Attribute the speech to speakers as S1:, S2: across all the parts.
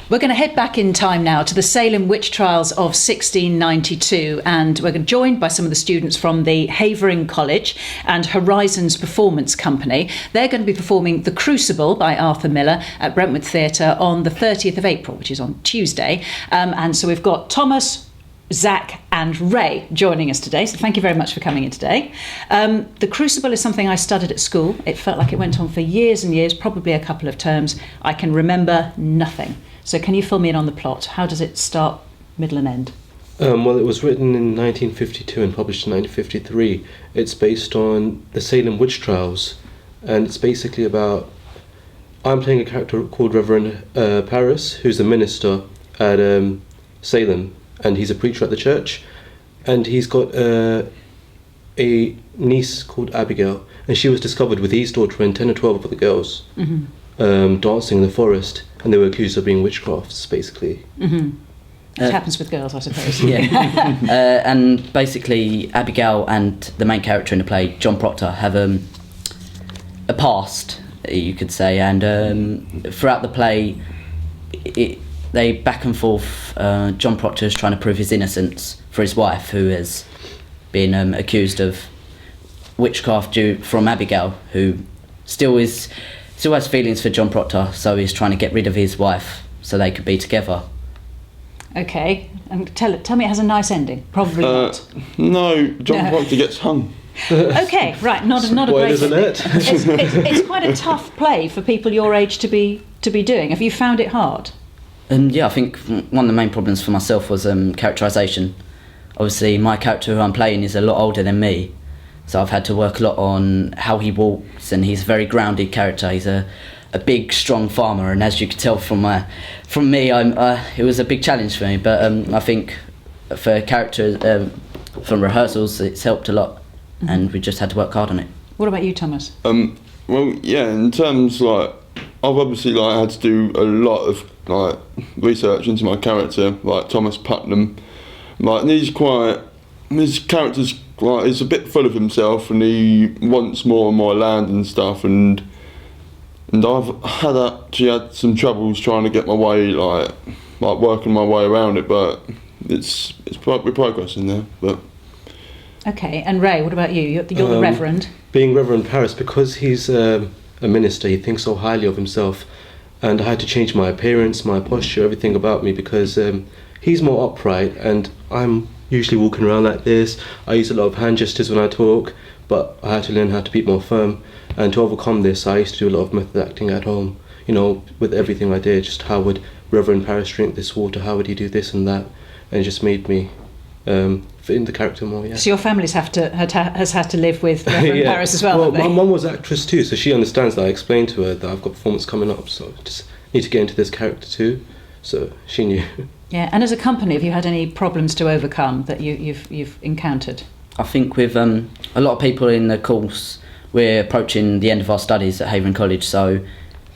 S1: We're going to head back in time now to the Salem witch trials of 1692, and we're joined by some of the students from the Havering College and Horizons Performance Company. They're going to be performing The Crucible by Arthur Miiller at Brentwood Theatre on the 30th of April, which is on Tuesday. And so we've got Thomas, Zach and Ray joining us today, so thank you very much for coming in today. The Crucible is something I studied at school. It felt like it went on for years and years, probably a couple of terms. I can remember nothing. So can you fill me in on the plot? How does it start, middle and end?
S2: Well, it was written in 1952 and published in 1953. It's based on the Salem witch trials, and it's basically about... I'm playing a character called Reverend Paris, who's a minister at Salem, and he's a preacher at the church, and he's got a niece called Abigail, and she was discovered with his daughter and 10 or 12 other girls dancing in the forest, and they were accused of being witchcrafts, basically.
S1: Which happens with girls, I suppose.
S3: Yeah. And basically Abigail and the main character in the play, John Proctor, have a past, you could say, and throughout the play they back and forth. John Proctor is trying to prove his innocence for his wife, who has been accused of witchcraft from Abigail, who still has feelings for John Proctor, so he's trying to get rid of his wife so they could be together.
S1: Okay, and tell me it has a nice ending. Probably not.
S4: No, John Proctor gets hung.
S1: Okay, right, not a great ending. It's quite a tough play for people your age to be doing. Have you found it hard?
S3: Yeah, I think one of the main problems for myself was characterisation. Obviously, my character who I'm playing is a lot older than me, so I've had to work a lot on how he walks, and he's a very grounded character. He's a big, strong farmer, and as you could tell from me, it was a big challenge for me. But I think for character, from rehearsals, it's helped a lot, and we just had to work hard on it. What
S1: about you, Thomas?
S4: Well, yeah, in terms I've obviously had to do a lot of research into my character, like Thomas Putnam. His character's he's a bit full of himself, and he wants more and more land and stuff, and I've had some troubles trying to get my way, like working my way around it, but we're progressing there. But
S1: okay, and Ray, what about you? You're the Reverend.
S2: Being Reverend Paris, because he's a minister, he thinks so highly of himself, and I had to change my appearance, my posture, everything about me, because he's more upright, and I'm usually walking around like this. I use a lot of hand gestures when I talk, but I had to learn how to be more firm. And to overcome this, I used to do a lot of method acting at home, with everything I did. Just how would Reverend Paris drink this water, how would he do this and that, and it just made me fit in the character more. Yeah.
S1: So your family's has had to live with Reverend Paris as well.
S2: Well, my mum was an actress too, so she understands that. I explained to her that I've got performance coming up, so I just need to get into this character too. So she knew.
S1: Yeah, and as a company, have you had any problems to overcome that you've encountered?
S3: I think with a lot of people in the course, we're approaching the end of our studies at Havering College, so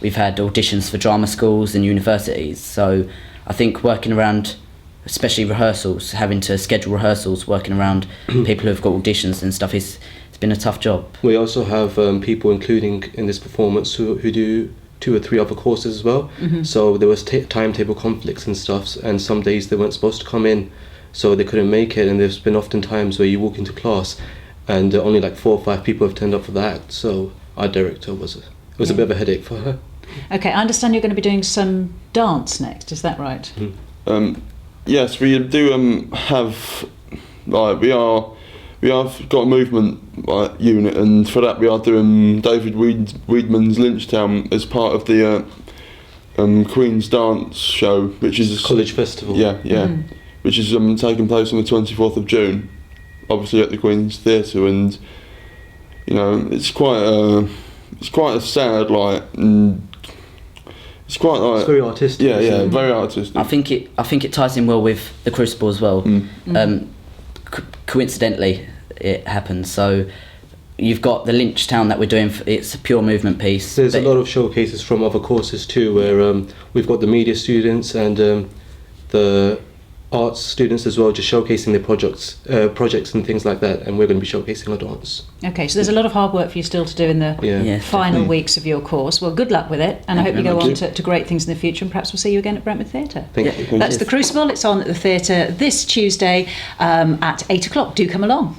S3: we've had auditions for drama schools and universities. So I think working around, especially rehearsals, having to schedule rehearsals, working around people who've got auditions and stuff, it's been a tough job.
S2: We also have people, including in this performance, who do 2 or 3 other courses as well. So there was timetable conflicts and stuff, and some days they weren't supposed to come in, so they couldn't make it. And there's been often times where you walk into class and only 4 or 5 people have turned up for the act. So our director was a bit of a headache for her.
S1: Okay, I understand you're going to be doing some dance next. Is that right?
S4: Yes, we do have we have got a movement unit, and for that we are doing David Weedman's Lynchtown as part of the Queen's Dance show, which is a
S2: college festival.
S4: Yeah, which is taking place on the 24th of June, obviously at the Queen's Theatre, and it's quite a sad it's
S2: very artistic.
S4: Yeah, very artistic.
S3: I think it ties in well with the Crucible as well. Coincidentally, it happens. So you've got the Lynchtown that we're doing. It's a pure movement piece.
S2: There's a lot of showcases from other courses too, where we've got the media students and the arts students as well, just showcasing their projects and things like that, and we're going to be showcasing our dance.
S1: Okay, so there's a lot of hard work for you still to do in the
S3: Yes,
S1: final
S4: definitely.
S1: weeks of your course. Well, good luck with it, and I hope you go on to great things in the future, and perhaps we'll see you again at Brentwood Theatre.
S2: Thank you.
S1: That's the Crucible. It's on at the theatre this Tuesday at 8 o'clock. Do come along.